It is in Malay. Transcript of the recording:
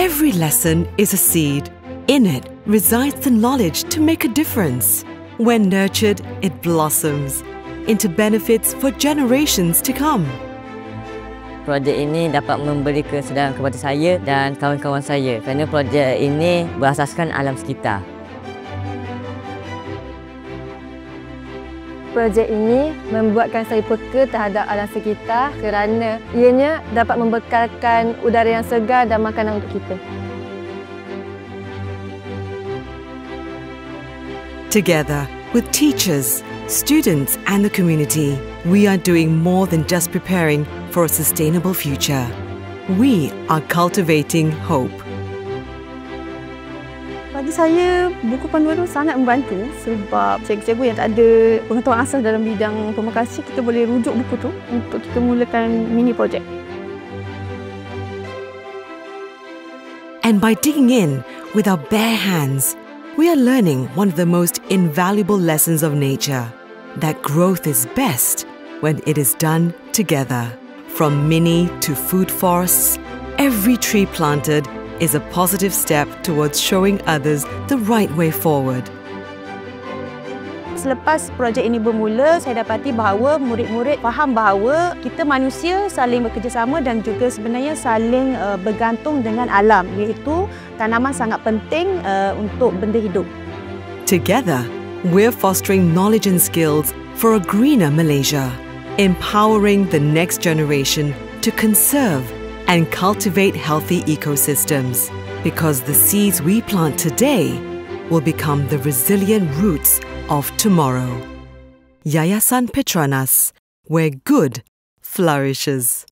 Every lesson is a seed. In it resides the knowledge to make a difference. When nurtured, it blossoms into benefits for generations to come. Projek ini dapat memberi kesedaran kepada saya dan kawan-kawan saya kerana projek ini berasaskan alam sekitar. Projek ini membuatkan saya peka terhadap alam sekitar kerana ianya dapat membekalkan udara yang segar dan makanan untuk kita. Together with teachers, students and the community, we are doing more than just preparing for a sustainable future. We are cultivating hope. Bagi saya, buku panduan itu sangat membantu sebab cikgu-cikgu yang tak ada pengetahuan asas dalam bidang pemerkasi, kita boleh rujuk buku tu untuk kita mulakan mini projek. And by digging in with our bare hands, we are learning one of the most invaluable lessons of nature, that growth is best when it is done together. From mini to food forests, every tree planted is a positive step towards showing others the right way forward. Selepas projek ini bermula, saya dapati bahawa murid-murid faham bahawa kita manusia saling bekerjasama dan juga sebenarnya saling bergantung dengan alam, iaitu tanaman sangat penting untuk benda hidup. Together, we're fostering knowledge and skills for a greener Malaysia, empowering the next generation to conserve and cultivate healthy ecosystems, because the seeds we plant today will become the resilient roots of tomorrow. Yayasan Petronas, where good flourishes.